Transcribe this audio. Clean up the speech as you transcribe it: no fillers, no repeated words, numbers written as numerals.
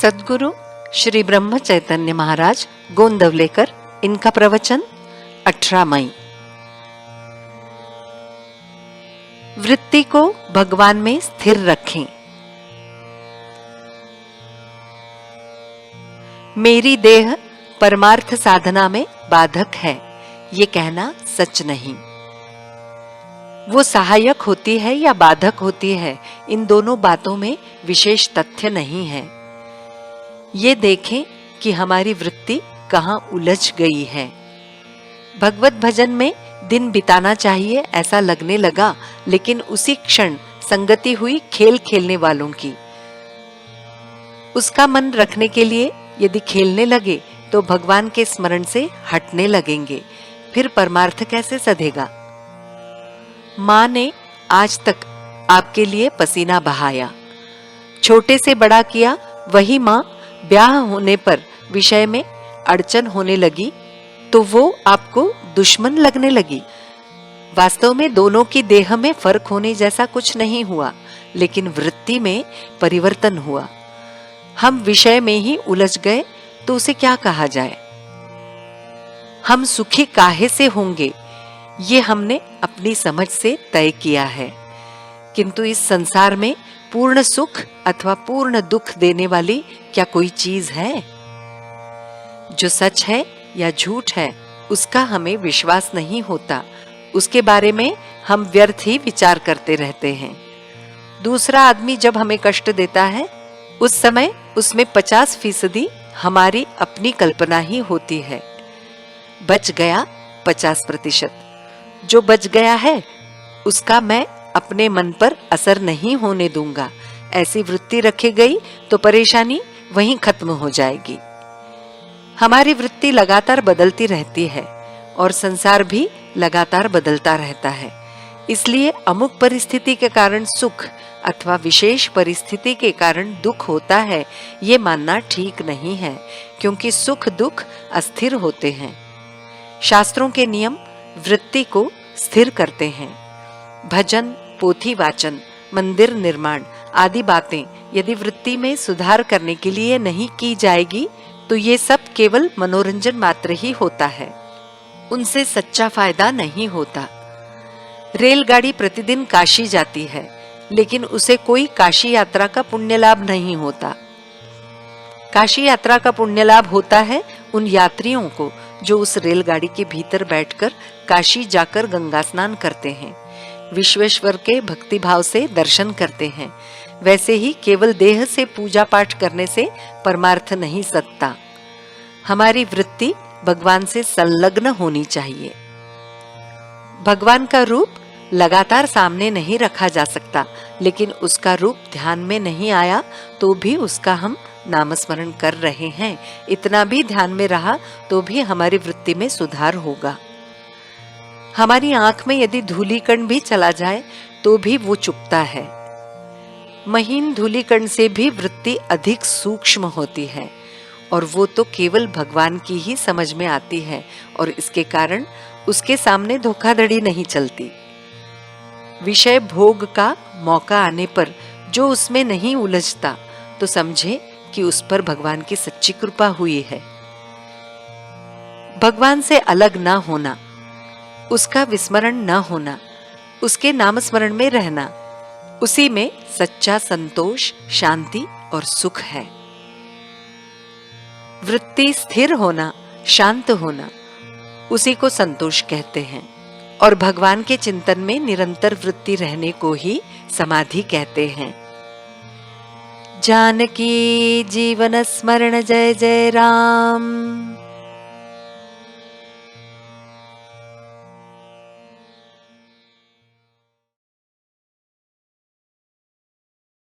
सद्गुरु श्री ब्रह्म चैतन्य महाराज गोंदवलेकर, इनका प्रवचन 18 मई। वृत्ति को भगवान में स्थिर रखें। मेरी देह परमार्थ साधना में बाधक है, ये कहना सच नहीं। वो सहायक होती है या बाधक होती है, इन दोनों बातों में विशेष तथ्य नहीं है। ये देखें कि हमारी वृत्ति कहाँ उलझ गई है। भगवत भजन में दिन बिताना चाहिए ऐसा लगने लगा, लेकिन उसी क्षण संगति हुई खेल खेलने वालों की। उसका मन रखने के लिए यदि खेलने लगे तो भगवान के स्मरण से हटने लगेंगे, फिर परमार्थ कैसे सधेगा। माँ ने आज तक आपके लिए पसीना बहाया, छोटे से बड़ा किया। वही माँ ब्याह होने पर विषय में अड़चन होने लगी तो वो आपको दुश्मन लगने लगी। वास्तव में दोनों की देह में फर्क होने जैसा कुछ नहीं हुआ, लेकिन वृत्ति में परिवर्तन हुआ। हम विषय में ही उलझ गए तो उसे क्या कहा जाए। हम सुखी काहे से होंगे, ये हमने अपनी समझ से तय किया है, किंतु इस संसार में पूर्ण सुख अथवा पूर्ण दुख देने वाली क्या कोई चीज है? जो सच है या झूठ है, उसका हमें विश्वास नहीं होता। उसके बारे में हम व्यर्थ ही विचार करते रहते हैं। दूसरा आदमी जब हमें कष्ट देता है, उस समय उसमें 50% हमारी अपनी कल्पना ही होती है। बच गया 50%। जो बच गया है उसका मैं अपने मन पर असर नहीं होने दूंगा। ऐसी वृत्ति रखी गई तो परेशानी वहीं खत्म हो जाएगी। हमारी वृत्ति लगातार बदलती रहती है और संसार भी लगातार बदलता रहता है। इसलिए अमुक परिस्थिति के कारण सुख अथवा विशेष परिस्थिति के कारण दुख होता है, ये मानना ठीक नहीं है, क्योंकि सुख दुख अस्थिर होते हैं। शास्त्रों के नियम वृत्ति को स्थिर करते हैं। भजन, पोथी वाचन, मंदिर निर्माण आदि बातें यदि वृत्ति में सुधार करने के लिए नहीं की जाएगी तो ये सब केवल मनोरंजन मात्र ही होता है, उनसे सच्चा फायदा नहीं होता। रेलगाड़ी प्रतिदिन काशी जाती है, लेकिन उसे कोई काशी यात्रा का पुण्य लाभ नहीं होता। काशी यात्रा का पुण्य लाभ होता है उन यात्रियों को जो उस रेलगाड़ी के भीतर बैठकर काशी जाकर गंगा स्नान करते हैं, विश्वेश्वर के भक्ति भाव से दर्शन करते हैं। वैसे ही केवल देह से पूजा पाठ करने से परमार्थ नहीं सधता। हमारी वृत्ति भगवान से संलग्न होनी चाहिए। भगवान का रूप लगातार सामने नहीं रखा जा सकता, लेकिन उसका रूप ध्यान में नहीं आया तो भी उसका हम नामस्मरण कर रहे हैं। इतना भी ध्यान में रहा तो भी हमारी वृत्ति में सुधार होगा। हमारी आंख में यदि धूलिकण भी चला जाए तो भी वो चुपता है। महीन धूलिकण से भी वृत्ति अधिक सूक्ष्म होती है और वो तो केवल भगवान की ही समझ में आती है, और इसके कारण उसके सामने धोखाधड़ी नहीं चलती। विषय भोग का मौका आने पर जो उसमें नहीं उलझता तो समझे कि उस पर भगवान की सच्ची कृपा हुई है। भगवान से अलग ना होना, उसका विस्मरण न होना, उसके नाम स्मरण में रहना, उसी में सच्चा संतोष, शांति और सुख है। वृत्ति स्थिर होना, शांत होना, उसी को संतोष कहते हैं, और भगवान के चिंतन में निरंतर वृत्ति रहने को ही समाधि कहते हैं। जानकी जीवन स्मरण जय जय राम।